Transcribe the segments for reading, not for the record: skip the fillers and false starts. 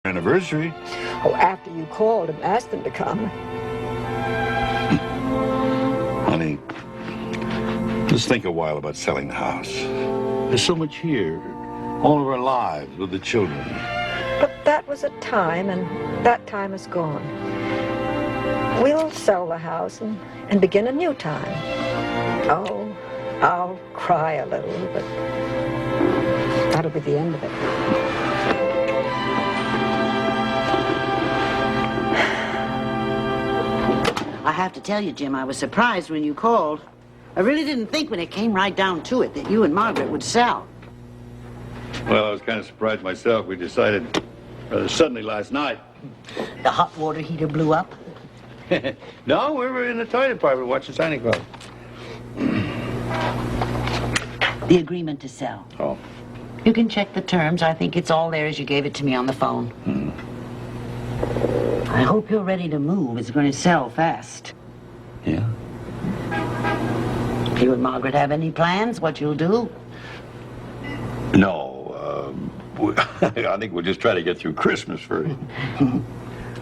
Anniversary. Oh, after you called and asked them to come. Honey, let's think a while about selling the house. There's so much here. All of our lives with the children. But that was a time, and that time is gone. We'll sell the house and begin a new time. Oh, I'll cry a little, but that'll be the end of it. I have to tell you, Jim, I was surprised when you called. I really didn't think when it came right down to it that you and Margaret would sell. Well, I was kind of surprised myself. We decided rather suddenly last night. The hot water heater blew up? No, we were in the toy department watching Santa Claus. The agreement to sell. Oh. You can check the terms. I think it's all there as you gave it to me on the phone. Hmm. I hope you're ready to move. It's going to sell fast. Yeah? You and Margaret have any plans? What you'll do? No, I think we'll just try to get through Christmas first.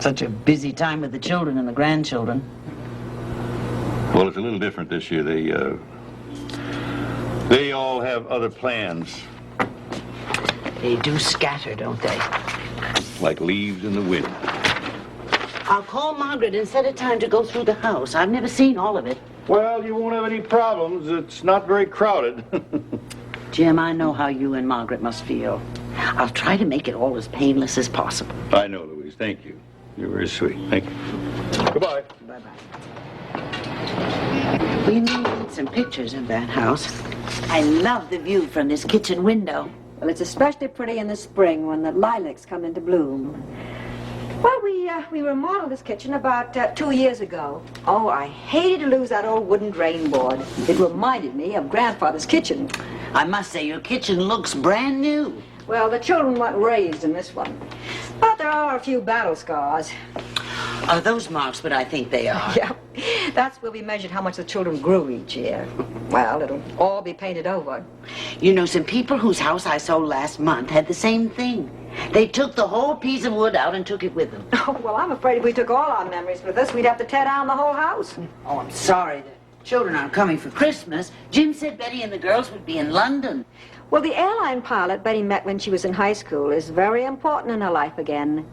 Such a busy time with the children and the grandchildren. Well, it's a little different this year. They all have other plans. They do scatter, don't they? Like leaves in the wind. I'll call Margaret and set a time to go through the house. I've never seen all of it. Well, you won't have any problems. It's not very crowded. Jim, I know how you and Margaret must feel. I'll try to make it all as painless as possible. I know, Louise. Thank you. You're very sweet. Thank you. Goodbye. Bye-bye. We need some pictures of that house. I love the view from this kitchen window. Well, it's especially pretty in the spring when the lilacs come into bloom. Well, we remodeled this kitchen about 2 years ago. Oh, I hated to lose that old wooden drain board. It reminded me of Grandfather's kitchen. I must say, your kitchen looks brand new. Well, the children weren't raised in this one. But there are a few battle scars. Are those marks what I think they are? Yeah, that's where we measured how much the children grew each year. Well, it'll all be painted over. You know, some people whose house I sold last month had the same thing. They took the whole piece of wood out and took it with them. Oh, well, I'm afraid if we took all our memories with us, we'd have to tear down the whole house. Oh, I'm sorry. The children aren't coming for Christmas. Jim said Betty and the girls would be in London. Well, the airline pilot Betty met when she was in high school is very important in her life again.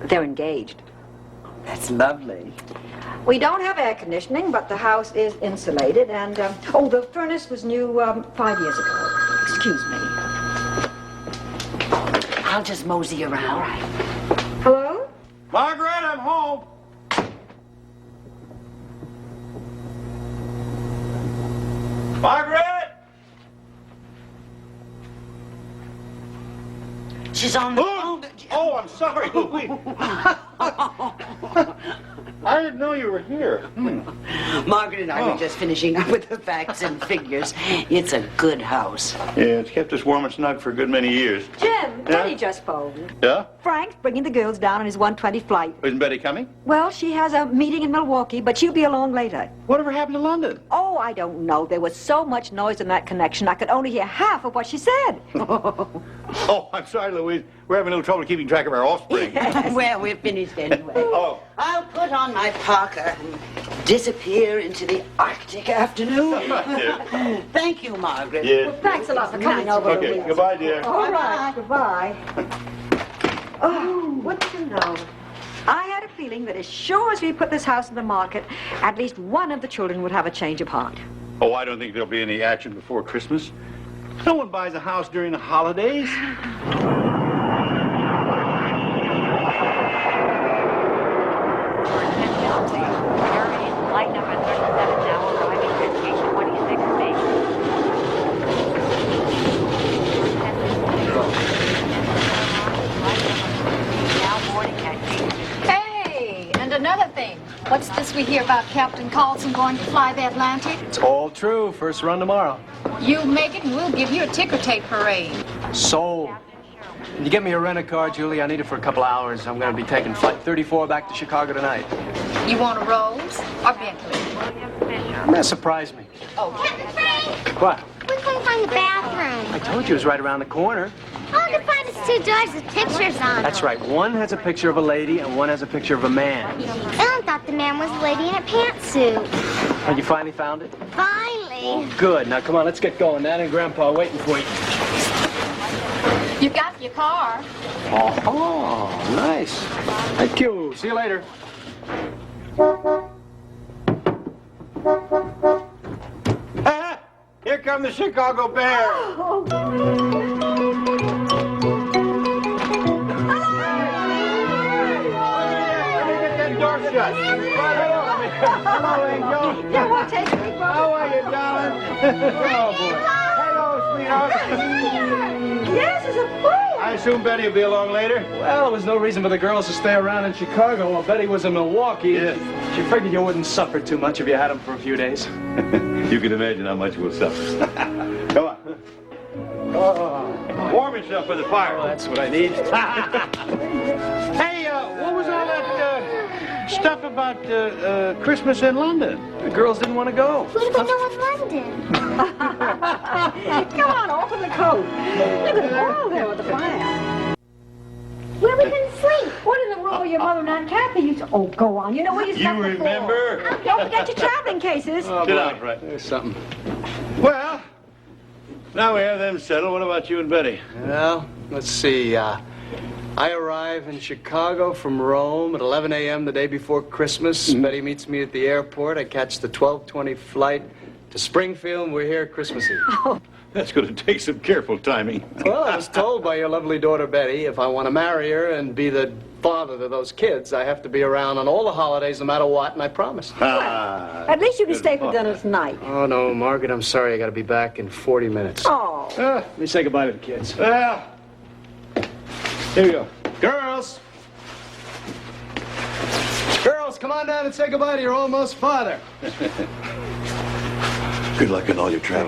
They're engaged. That's lovely. We don't have air conditioning, but the house is insulated, and, oh, the furnace was new 5 years ago. Excuse me. I'll just mosey around. All right. Hello? Margaret, I'm home. Margaret! She's on the phone. Oh, I'm sorry, Louise. I didn't know you were here. Margaret and I were just finishing up with the facts and figures. It's a good house. Yeah, it's kept us warm and snug for a good many years. Jim, Betty just phoned. Yeah? Frank's bringing the girls down on his 1:20 flight. Isn't Betty coming? Well, she has a meeting in Milwaukee, but she'll be along later. Whatever happened to London? Oh, I don't know. There was so much noise in that connection, I could only hear half of what she said. Oh, I'm sorry, Louise. We're having a little trouble keeping track of our offspring. Well, we're finished anyway. Oh. I'll put on my parka and disappear into the Arctic afternoon. Yeah. Thank you, Margaret. Yeah. Well, thanks a lot for coming over. Okay, Louise. goodbye, dear. All right, goodbye. Oh, wouldn't you know? I had a feeling that as sure as we put this house in the market, at least one of the children would have a change of heart. Oh, I don't think there'll be any action before Christmas. No one buys a house during the holidays. Flight number 37 now arriving at gate 26B. Now boarding at gate 15. Hey, and another thing. What's this we hear about Captain Carlson going to fly the Atlantic? It's all true. First run tomorrow. You make it and we'll give you a ticker tape parade. Sold. Can you get me a rent-a-car, Julie? I need it for a couple hours. I'm going to be taking flight 34 back to Chicago tonight. You want a Rolls or Bentley? That surprised me. Oh, What? We couldn't find the bathroom. I told you it was right around the corner. I want to find a two doors with pictures on them. That's right. One has a picture of a lady and one has a picture of a man. Ellen thought the man was a lady in a pantsuit. Have you finally found it? Finally. Good. Now, come on, let's get going. Nana and Grandpa are waiting for you. You got your car. Oh, nice. Thank you. See you later. Here come the Chicago Bears. Hello, Angel. Yeah, we'll take it. How are you, darling? Oh, boy. Hello, sweetheart. Yes, it's a boy. I assume Betty will be along later. Well, there was no reason for the girls to stay around in Chicago while Betty was in Milwaukee. Yeah. She figured you wouldn't suffer too much if you had them for a few days. You can imagine how much we'll suffer. Come on. Warm yourself for the fire. Oh, that's what I need. Hey, what was all that stuff about Christmas in London? The girls didn't want to go. Who's going to London? Come on, open the coat. Look at the wall there with the fire. Where we going to sleep? What in the world were your mother and Aunt Kathy used to... Oh, go on. You know where you slept You before. remember? Don't forget your traveling cases. Oh, Sit boy. down, Fred. There's something. Well, now we have them settled. What about you and Betty? Well, let's see. I arrive in Chicago from Rome at 11 a.m. the day before Christmas. Betty meets me at the airport. I catch the 12:20 flight to Springfield, and we're here at Christmas Eve. That's going to take some careful timing. Well, I was told by your lovely daughter, Betty, if I want to marry her and be the father to those kids, I have to be around on all the holidays no matter what, and I promised. At least you can stay for dinner tonight. Oh, no, Margaret, I'm sorry. I got to be back in 40 minutes. Oh. Let me say goodbye to the kids. Well, here you go. Girls! Girls, come on down and say goodbye to your almost father. Good luck in all your travels.